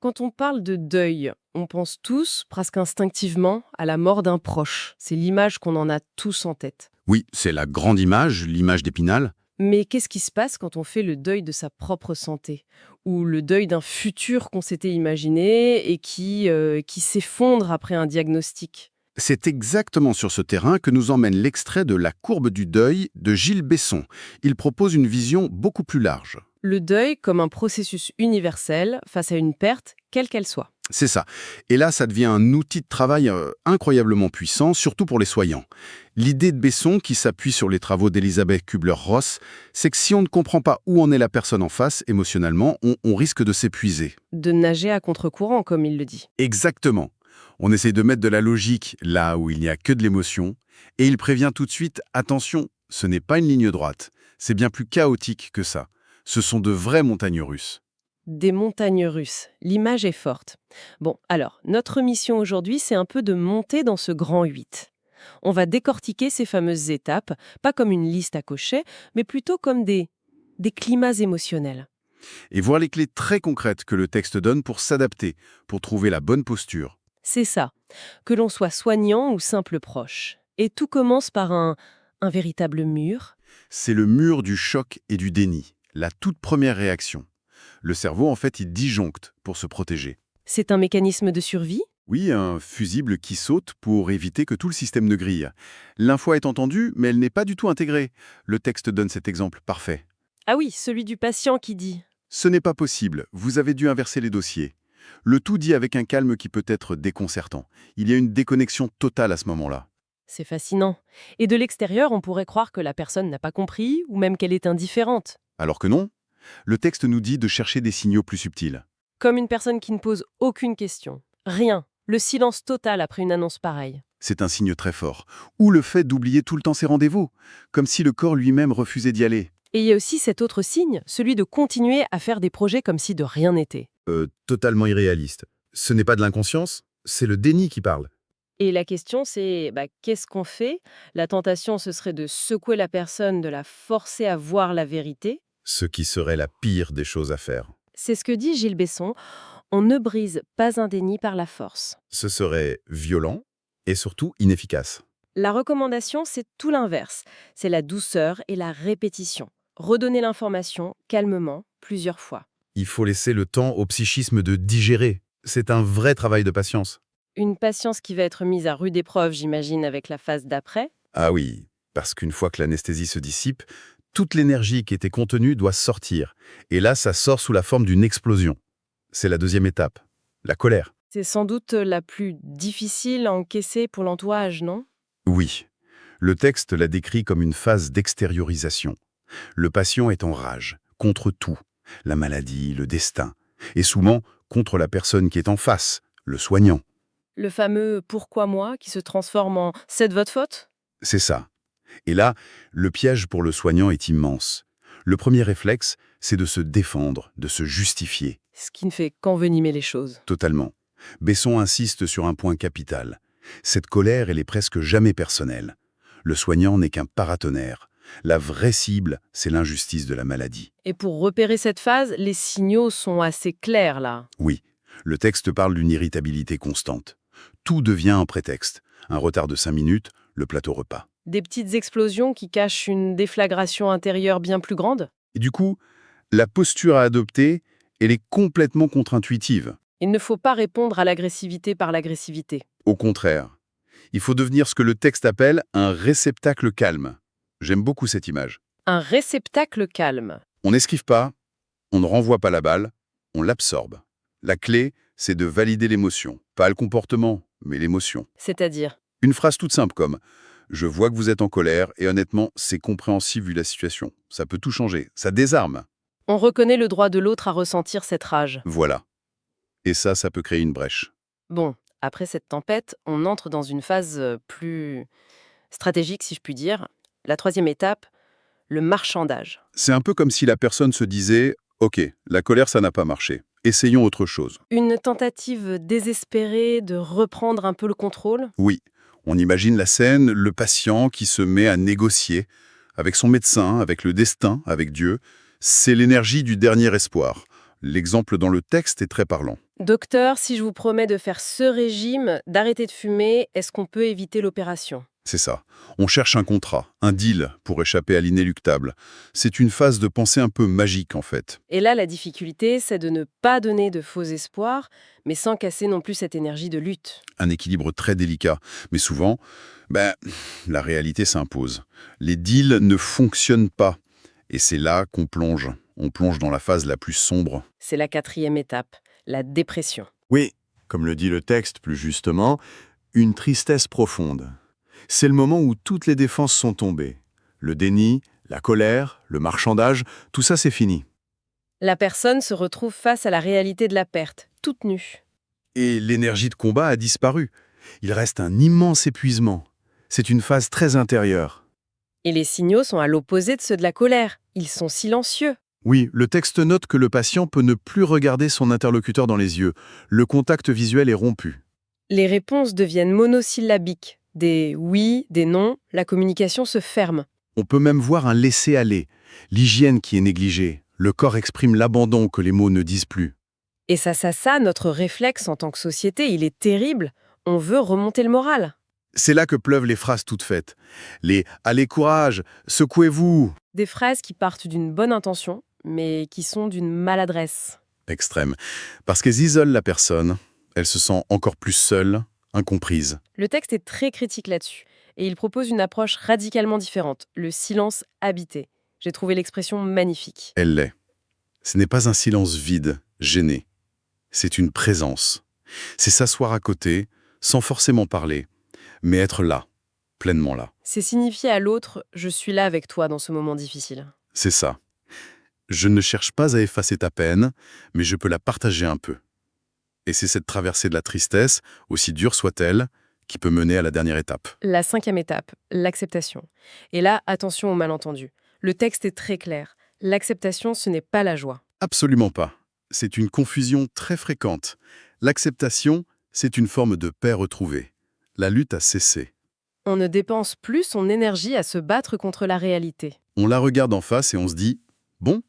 Quand on parle de deuil, on pense tous, presque instinctivement, à la mort d'un proche. C'est l'image qu'on en a tous en tête. Oui, c'est la grande image, l'image d'Épinal. Mais qu'est-ce qui se passe quand on fait le deuil de sa propre santé? Ou le deuil d'un futur qu'on s'était imaginé et qui s'effondre après un diagnostic? C'est exactement sur ce terrain que nous emmène l'extrait de La courbe du deuil de Gilles Besson. Il propose une vision beaucoup plus large. Le deuil comme un processus universel face à une perte, quelle qu'elle soit. C'est ça. Et là, ça devient un outil de travail incroyablement puissant, surtout pour les soignants. L'idée de Besson, qui s'appuie sur les travaux d'Elisabeth Kubler-Ross, c'est que si on ne comprend pas où en est la personne en face, émotionnellement, on risque de s'épuiser. De nager à contre-courant, comme il le dit. Exactement. On essaie de mettre de la logique là où il n'y a que de l'émotion, et il prévient tout de suite, attention, ce n'est pas une ligne droite, c'est bien plus chaotique que ça. Ce sont de vraies montagnes russes. Des montagnes russes. L'image est forte. Bon, alors, notre mission aujourd'hui, c'est un peu de monter dans ce grand 8. On va décortiquer ces fameuses étapes, pas comme une liste à cocher, mais plutôt comme des climats émotionnels. Et voir les clés très concrètes que le texte donne pour s'adapter, pour trouver la bonne posture. C'est ça, que l'on soit soignant ou simple proche. Et tout commence par un véritable mur. C'est le mur du choc et du déni, la toute première réaction. Le cerveau, en fait, il disjoncte pour se protéger. C'est un mécanisme de survie. Oui, un fusible qui saute pour éviter que tout le système ne grille. L'info est entendue, mais elle n'est pas du tout intégrée. Le texte donne cet exemple parfait. Ah oui, celui du patient qui dit. Ce n'est pas possible, vous avez dû inverser les dossiers. Le tout dit avec un calme qui peut être déconcertant. Il y a une déconnexion totale à ce moment-là. C'est fascinant. Et de l'extérieur, on pourrait croire que la personne n'a pas compris, ou même qu'elle est indifférente. Alors que non, le texte nous dit de chercher des signaux plus subtils. Comme une personne qui ne pose aucune question. Rien. Le silence total après une annonce pareille. C'est un signe très fort. Ou le fait d'oublier tout le temps ses rendez-vous, comme si le corps lui-même refusait d'y aller. Et il y a aussi cet autre signe, celui de continuer à faire des projets comme si de rien n'était. Totalement irréaliste. Ce n'est pas de l'inconscience, c'est le déni qui parle. Et la question, c'est qu'est-ce qu'on fait? La tentation, ce serait de secouer la personne, de la forcer à voir la vérité. Ce qui serait la pire des choses à faire. C'est ce que dit Gilles Besson. On ne brise pas un déni par la force. Ce serait violent et surtout inefficace. La recommandation, c'est tout l'inverse. C'est la douceur et la répétition. Redonner l'information calmement, plusieurs fois. Il faut laisser le temps au psychisme de digérer. C'est un vrai travail de patience. Une patience qui va être mise à rude épreuve, j'imagine, avec la phase d'après. Ah oui, parce qu'une fois que l'anesthésie se dissipe, toute l'énergie qui était contenue doit sortir. Et là, ça sort sous la forme d'une explosion. C'est la deuxième étape, la colère. C'est sans doute la plus difficile à encaisser pour l'entourage, non? Oui, le texte la décrit comme une phase d'extériorisation. Le patient est en rage, contre tout, la maladie, le destin, et souvent contre la personne qui est en face, le soignant. Le fameux «pourquoi moi» qui se transforme en «c'est de votre faute». C'est ça. Et là, le piège pour le soignant est immense. Le premier réflexe, c'est de se défendre, de se justifier, Ce qui ne fait qu'envenimer les choses. totalement. Besson insiste sur un point capital. Cette colère, elle est presque jamais personnelle. Le soignant n'est qu'un paratonnerre. La vraie cible, c'est l'injustice de la maladie. Et pour repérer cette phase, les signaux sont assez clairs là. Oui, le texte parle d'une irritabilité constante. Tout devient un prétexte. Un retard de 5 minutes, le plateau repas. Des petites explosions qui cachent une déflagration intérieure bien plus grande. Et du coup, la posture à adopter, elle est complètement contre-intuitive. Il ne faut pas répondre à l'agressivité par l'agressivité. Au contraire, il faut devenir ce que le texte appelle un réceptacle calme. J'aime beaucoup cette image. Un réceptacle calme. On n'esquive pas, on ne renvoie pas la balle, on l'absorbe. La clé, c'est de valider l'émotion. Pas le comportement, mais l'émotion. C'est-à-dire, Une phrase toute simple comme « Je vois que vous êtes en colère et honnêtement, c'est compréhensible vu la situation. Ça peut tout changer. Ça désarme. on reconnaît le droit de l'autre à ressentir cette rage. Voilà. » Et ça peut créer une brèche. Bon, après cette tempête, on entre dans une phase plus stratégique, si je puis dire. La troisième étape, le marchandage. C'est un peu comme si la personne se disait « Ok, la colère, ça n'a pas marché. Essayons autre chose. » Une tentative désespérée de reprendre un peu le contrôle. Oui, on imagine la scène, le patient qui se met à négocier avec son médecin, avec le destin, avec Dieu. C'est l'énergie du dernier espoir. L'exemple dans le texte est très parlant. Docteur, si je vous promets de faire ce régime, d'arrêter de fumer, est-ce qu'on peut éviter l'opération? C'est ça. On cherche un contrat, un deal pour échapper à l'inéluctable. C'est une phase de pensée un peu magique en fait. Et là, la difficulté, c'est de ne pas donner de faux espoirs, mais sans casser non plus cette énergie de lutte. Un équilibre très délicat. Mais souvent, ben, la réalité s'impose. Les deals ne fonctionnent pas. Et c'est là qu'on plonge. On plonge dans la phase la plus sombre. C'est la 4e étape, la dépression. Oui, comme le dit le texte plus justement, une tristesse profonde. C'est le moment où toutes les défenses sont tombées. Le déni, la colère, le marchandage, tout ça c'est fini. La personne se retrouve face à la réalité de la perte, toute nue. Et l'énergie de combat a disparu. Il reste un immense épuisement. C'est une phase très intérieure. Et les signaux sont à l'opposé de ceux de la colère. Ils sont silencieux. Oui, le texte note que le patient peut ne plus regarder son interlocuteur dans les yeux. Le contact visuel est rompu. Les réponses deviennent monosyllabiques. Des oui, des non, la communication se ferme. On peut même voir un laisser-aller, l'hygiène qui est négligée. Le corps exprime l'abandon que les mots ne disent plus. Et ça, notre réflexe en tant que société, il est terrible. On veut remonter le moral. C'est là que pleuvent les phrases toutes faites. Les « allez courage »,« secouez-vous ». Des phrases qui partent d'une bonne intention, mais qui sont d'une maladresse. Extrême. Parce qu'elles isolent la personne, elle se sent encore plus seule, incomprise. Le texte est très critique là-dessus, et il propose une approche radicalement différente, le silence habité. J'ai trouvé l'expression magnifique. Elle l'est. Ce n'est pas un silence vide, gêné. C'est une présence. C'est s'asseoir à côté, sans forcément parler, mais être là, pleinement là. C'est signifier à l'autre « je suis là avec toi dans ce moment difficile ». C'est ça. Je ne cherche pas à effacer ta peine, mais je peux la partager un peu. Et c'est cette traversée de la tristesse, aussi dure soit-elle, qui peut mener à la dernière étape. La 5e étape, l'acceptation. Et là, attention aux malentendus. Le texte est très clair. L'acceptation, ce n'est pas la joie. Absolument pas. C'est une confusion très fréquente. L'acceptation, c'est une forme de paix retrouvée. La lutte a cessé. On ne dépense plus son énergie à se battre contre la réalité. On la regarde en face et on se dit « Bon,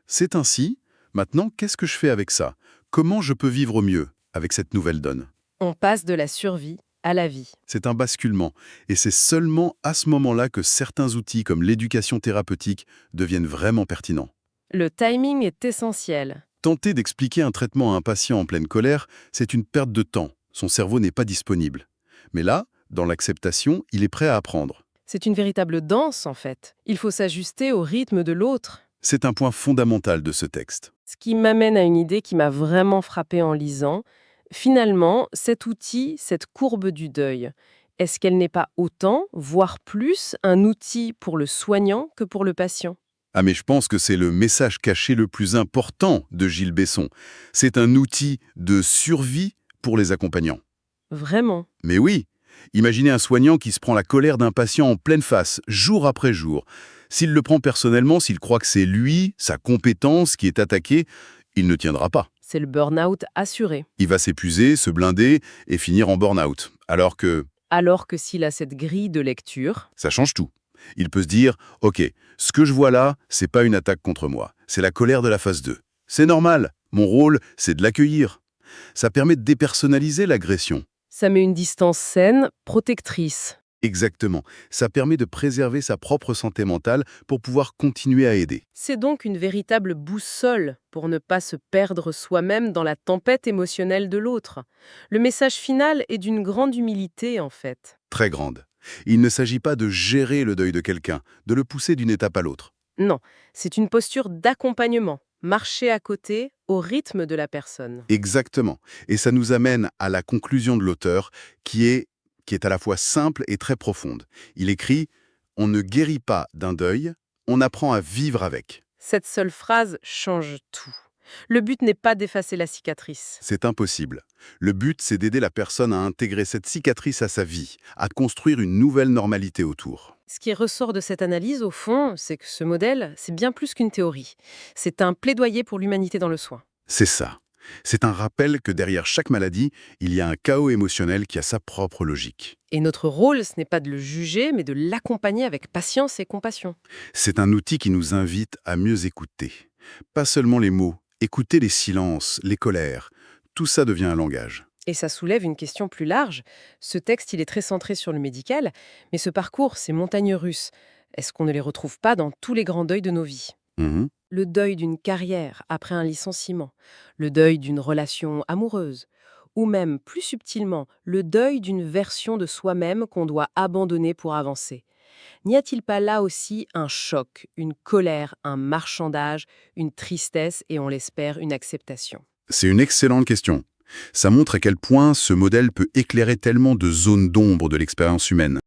c'est ainsi, maintenant qu'est-ce que je fais avec ça? Comment je peux vivre mieux avec cette nouvelle donne ?» On passe de la survie à la vie. C'est un basculement, et c'est seulement à ce moment-là que certains outils comme l'éducation thérapeutique deviennent vraiment pertinents. Le timing est essentiel. Tenter d'expliquer un traitement à un patient en pleine colère, c'est une perte de temps. Son cerveau n'est pas disponible. Mais là, dans l'acceptation, il est prêt à apprendre. C'est une véritable danse, en fait. Il faut s'ajuster au rythme de l'autre. C'est un point fondamental de ce texte. Ce qui m'amène à une idée qui m'a vraiment frappée en lisant. Finalement, cet outil, cette courbe du deuil, est-ce qu'elle n'est pas autant, voire plus, un outil pour le soignant que pour le patient? Ah mais je pense que c'est le message caché le plus important de Gilles Besson. C'est un outil de survie pour les accompagnants. Vraiment. Mais oui, imaginez un soignant qui se prend la colère d'un patient en pleine face, jour après jour. S'il le prend personnellement, s'il croit que c'est lui, sa compétence qui est attaquée, il ne tiendra pas. C'est le burn-out assuré. Il va s'épuiser, se blinder et finir en burn-out. Alors que S'il a cette grille de lecture, ça change tout. Il peut se dire « Ok, ce que je vois là, c'est pas une attaque contre moi. C'est la colère de la phase 2. C'est normal. Mon rôle, c'est de l'accueillir. » Ça permet de dépersonnaliser l'agression. ça met une distance saine, protectrice. Exactement. Ça permet de préserver sa propre santé mentale pour pouvoir continuer à aider. C'est donc une véritable boussole pour ne pas se perdre soi-même dans la tempête émotionnelle de l'autre. Le message final est d'une grande humilité, en fait. Très grande. Il ne s'agit pas de gérer le deuil de quelqu'un, de le pousser d'une étape à l'autre. Non, c'est une posture d'accompagnement, marcher à côté, au rythme de la personne. Exactement. Et ça nous amène à la conclusion de l'auteur qui est à la fois simple et très profonde. Il écrit « On ne guérit pas d'un deuil, on apprend à vivre avec ». Cette seule phrase change tout. Le but n'est pas d'effacer la cicatrice. C'est impossible. Le but, c'est d'aider la personne à intégrer cette cicatrice à sa vie, à construire une nouvelle normalité autour. Ce qui ressort de cette analyse, au fond, c'est que ce modèle, c'est bien plus qu'une théorie. C'est un plaidoyer pour l'humanité dans le soin. C'est ça. C'est un rappel que derrière chaque maladie, il y a un chaos émotionnel qui a sa propre logique. Et notre rôle, ce n'est pas de le juger, mais de l'accompagner avec patience et compassion. C'est un outil qui nous invite à mieux écouter. Pas seulement les mots, écouter les silences, les colères, tout ça devient un langage. Et ça soulève une question plus large. Ce texte, il est très centré sur le médical, mais ce parcours, ces montagnes russes, est-ce qu'on ne les retrouve pas dans tous les grands deuils de nos vies? Mhm. Le deuil d'une carrière après un licenciement, le deuil d'une relation amoureuse, ou même, plus subtilement, le deuil d'une version de soi-même qu'on doit abandonner pour avancer. N'y a-t-il pas là aussi un choc, une colère, un marchandage, une tristesse et on l'espère une acceptation? C'est une excellente question. Ça montre à quel point ce modèle peut éclairer tellement de zones d'ombre de l'expérience humaine.